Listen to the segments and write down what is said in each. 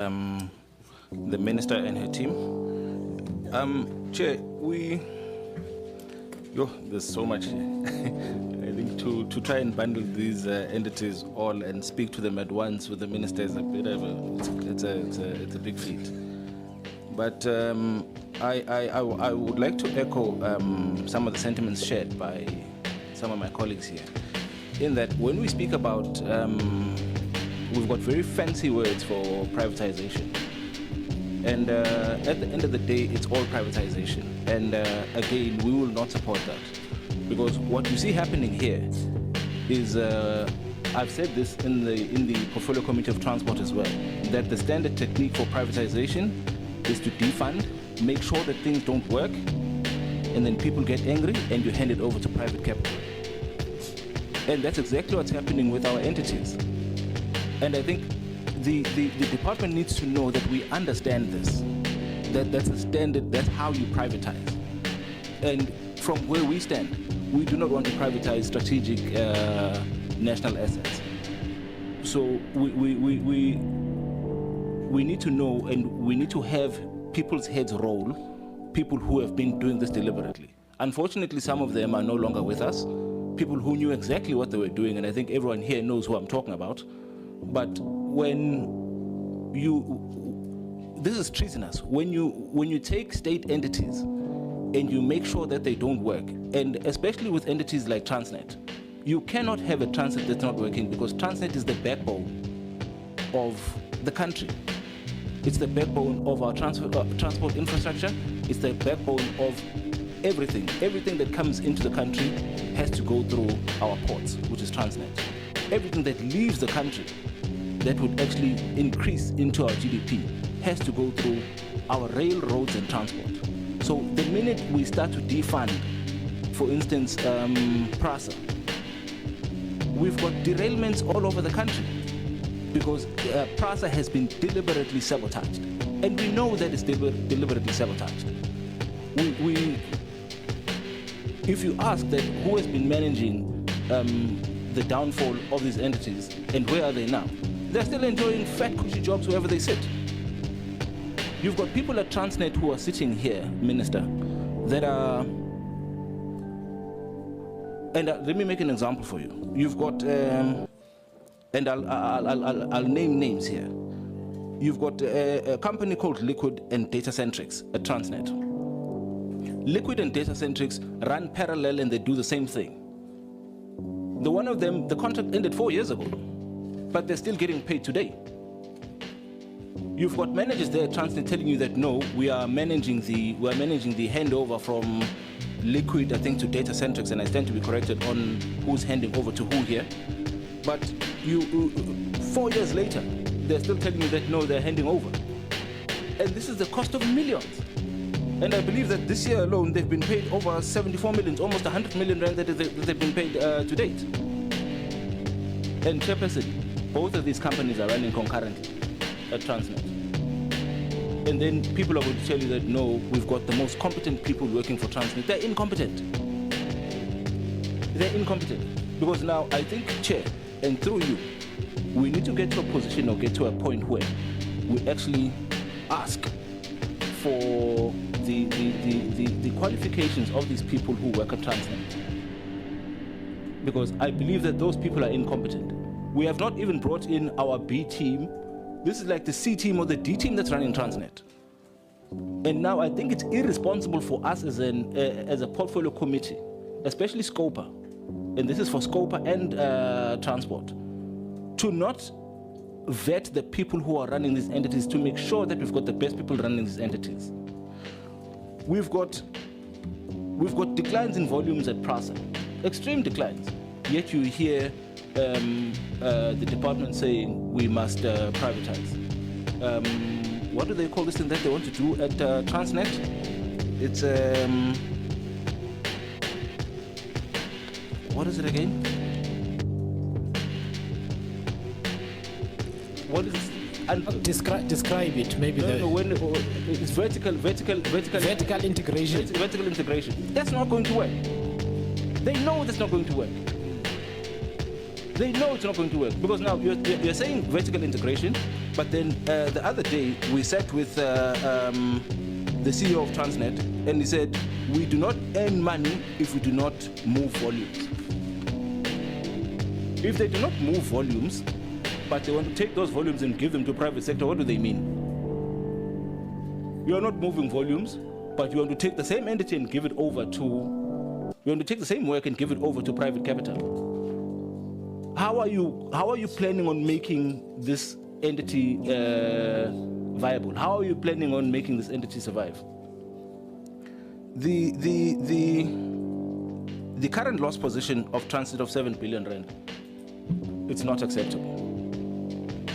the minister and her team. Chair, there's so much here. I think to try and bundle these entities all and speak to them at once with the minister is a bit of it's a big feat. But I would like to echo some of the sentiments shared by some of my colleagues here, in that when we speak about, we've got very fancy words for privatization. And at the end of the day, it's all privatization. And again, we will not support that. Because what you see happening here is, I've said this in the Portfolio Committee of Transport as well, that the standard technique for privatization is to defund, make sure that things don't work, and then people get angry and you hand it over to private capital. And that's exactly what's happening with our entities. And I think the department needs to know that we understand this, that's a standard, that's how you privatize. And from where we stand, we do not want to privatize strategic national assets. So we need to know, and we need to have people's heads roll, people who have been doing this deliberately. Unfortunately, some of them are no longer with us, people who knew exactly what they were doing, and I think everyone here knows who I'm talking about. But when this is treasonous, when you take state entities and you make sure that they don't work, and especially with entities like Transnet, you cannot have a Transnet that's not working, because Transnet is the backbone of the country. It's the backbone of our transport infrastructure. It's the backbone of everything. Everything that comes into the country has to go through our ports, which is Transnet. Everything that leaves the country that would actually increase into our GDP has to go through our railroads and transport. So the minute we start to defund, for instance, PRASA, we've got derailments all over the country because PRASA has been deliberately sabotaged. And we know that it's deliberately sabotaged. If you ask that who has been managing the downfall of these entities and where are they now, they're still enjoying fat cushy jobs wherever they sit. You've got people at Transnet who are sitting here, Minister, that are, and let me make an example for you. You've got, and I'll name names here. You've got a company called Liquid and Datacentrics at Transnet. Liquid and Datacentrics run parallel and they do the same thing. The one of them, the contract ended 4 years ago, but they're still getting paid today. You've got managers there at Transnet telling you that no, we are managing the handover from Liquid, I think, to Datacentrics, and I stand to be corrected on who's handing over to who here. But 4 years later, they're still telling you that no, they're handing over. And this is the cost of millions. And I believe that this year alone, they've been paid over 74 million, almost 100 million rand that they've been paid to date. And Chairperson, both of these companies are running concurrently at Transnet. And then people are going to tell you that no, we've got the most competent people working for Transnet. They're incompetent. They're incompetent. Because now I think, Chair, and through you, we need to get to a position or get to a point where we actually ask for the qualifications of these people who work at Transnet. Because I believe that those people are incompetent. We have not even brought in our B team. This is like the C team or the D team that's running Transnet. And now I think it's irresponsible for us as a portfolio committee, especially Scopa, and this is for Scopa and Transport, to not vet the people who are running these entities to make sure that we've got the best people running these entities. We've got declines in volumes at PRASA, extreme declines, yet you hear the department saying we must privatize. What do they call this thing that they want to do at Transnet? It's what is it again? What is this? Describe it, maybe. It's vertical integration. Vertical integration. That's not going to work. They know that's not going to work. They know it's not going to work because now you're saying vertical integration, But then the other day, we sat with the CEO of Transnet, and he said, we do not earn money if we do not move volumes. If they do not move volumes, but they want to take those volumes and give them to private sector, what do they mean? You are not moving volumes, but you want to take the same entity and give it over to, you want to take the same work and give it over to private capital. How are you planning on making this entity viable? How are you planning on making this entity survive? The current loss position of Transnet of 7 billion rand, it's not acceptable.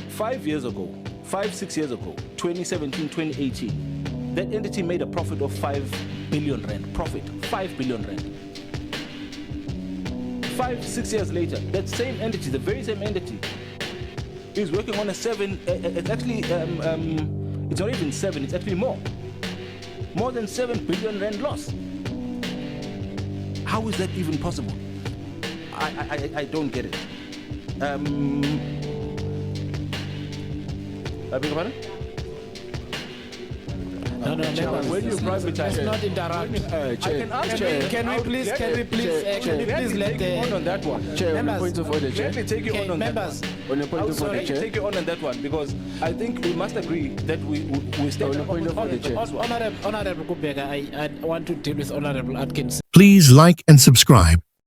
6 years ago, 2017, 2018, that entity made a profit of 5 billion rand. Profit, 5 billion rand. 6 years later, that same entity, the very same entity, is working on a 7, it's actually, it's not even 7, it's actually more than 7 billion rand loss. How is that even possible? I don't get it. I beg your pardon? No, members, When you privatize, let's not interrupt. Can we please let the on that one? Chair, on the members, point of order, Chair. Let me take you Okay, on that members. one. On the point of order, Let me Chair. take you on that one, because I think we must agree that we stand On the point of order, Chair. Honorable Kubheka, I want to deal with Honorable Atkins. Please like and subscribe